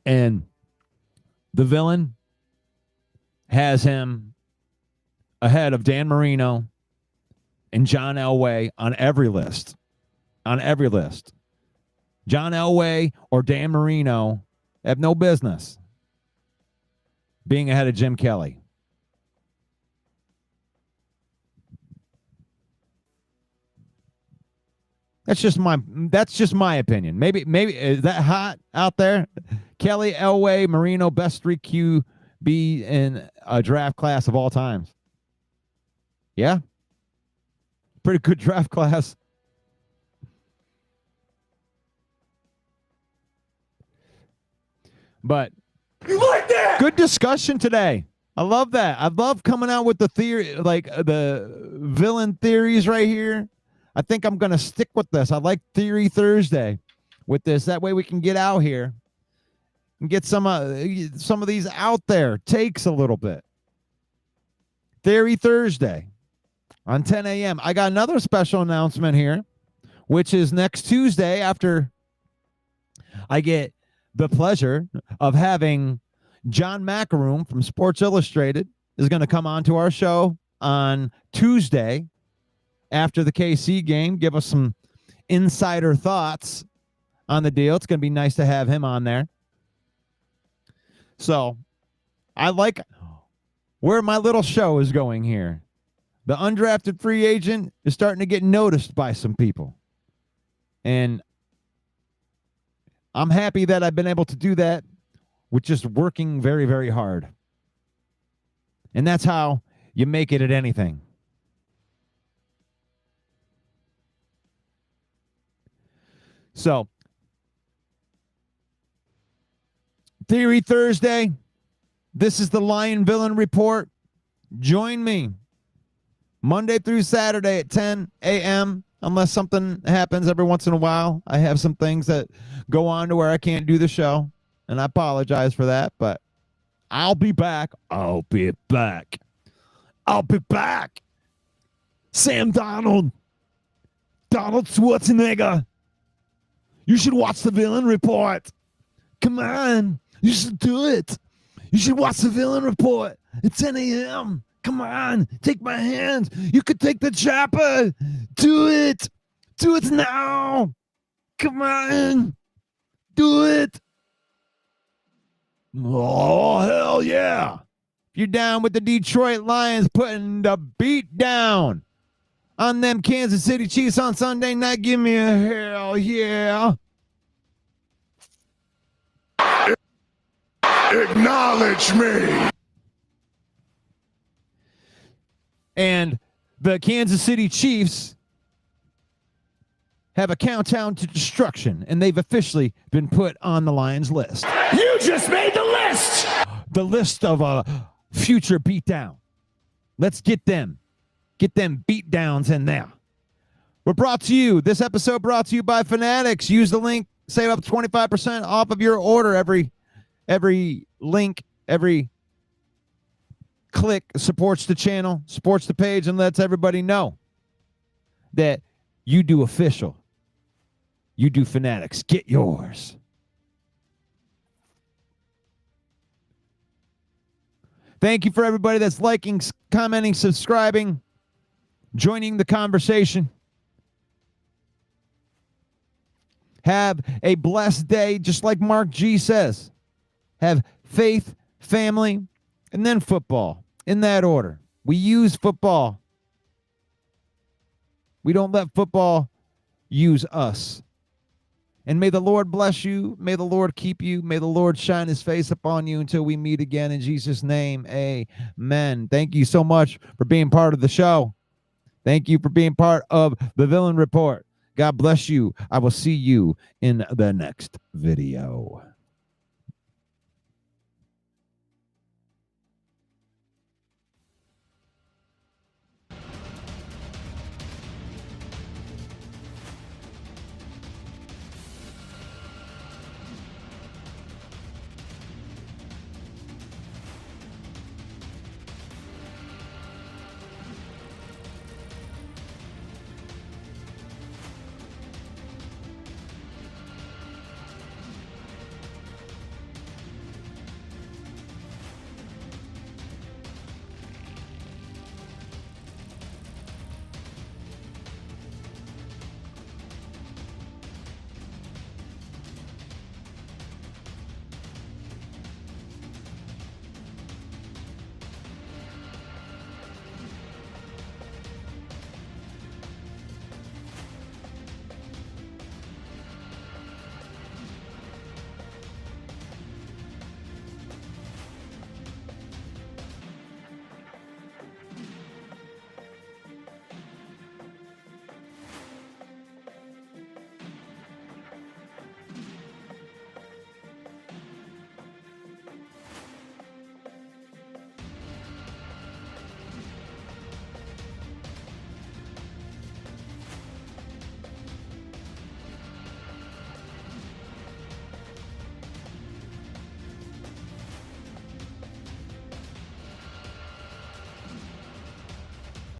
Speaker 1: And the Villain has him ahead of Dan Marino and John Elway on every list. On every list. John Elway or Dan Marino have no business being ahead of Jim Kelly. That's just my opinion. Maybe is that hot out there? Kelly, Elway, Marino, best 3 QB in a draft class of all times. Yeah. Pretty good draft class. But
Speaker 2: You like that?
Speaker 1: good discussion today. I love that. I love coming out with the theory, like the villain theories right here. I think I'm going to stick with this. I like Theory Thursday with this. That way we can get out here and get some of these out there takes a little bit. Theory Thursday on 10 a.m. I got another special announcement here, which is next Tuesday after I get the pleasure of having John Macaroon from Sports Illustrated is going to come on to our show on Tuesday after the KC game, give us some insider thoughts on the deal. It's going to be nice to have him on there. So I like where my little show is going here. The undrafted free agent is starting to get noticed by some people. And I'm happy that I've been able to do that with just working very, very hard. And that's how you make it at anything. So, Theory Thursday. This is the Lion Villain Report. Join me Monday through Saturday at 10 a.m. Unless something happens every once in a while. I have some things that go on to where I can't do the show, and I apologize for that, but I'll be back. I'll be back. Sam Donald. Donald Schwarzenegger. You should watch the Villain Report. Come on. You should do it. You should watch the Villain Report at 10 a.m. Come on. Take my hand. You could take the chopper. Do it. Do it now. Come on. Do it. Oh, hell yeah. If you're down with the Detroit Lions putting the beat down on them Kansas City Chiefs on Sunday night, give me a hell yeah.
Speaker 3: Acknowledge me.
Speaker 1: And the Kansas City Chiefs have a countdown to destruction, and they've officially been put on the Lions list.
Speaker 2: You just made the list.
Speaker 1: The list of a future beatdown. Let's get them beatdowns in there. We're brought to you, this episode brought to you by Fanatics. Use the link, save up 25% off of your order. Every link, every click supports the channel, supports the page, and lets everybody know that you do official. You do Fanatics. Get yours. Thank you for everybody that's liking, commenting, subscribing, joining the conversation. Have a blessed day, just like Mark G says. Have faith, family, and then football. In that order. We use football. We don't let football use us. And may the Lord bless you. May the Lord keep you. May the Lord shine his face upon you until we meet again. In Jesus' name, amen. Thank you so much for being part of the show. Thank you for being part of the Villain Report. God bless you. I will see you in the next video.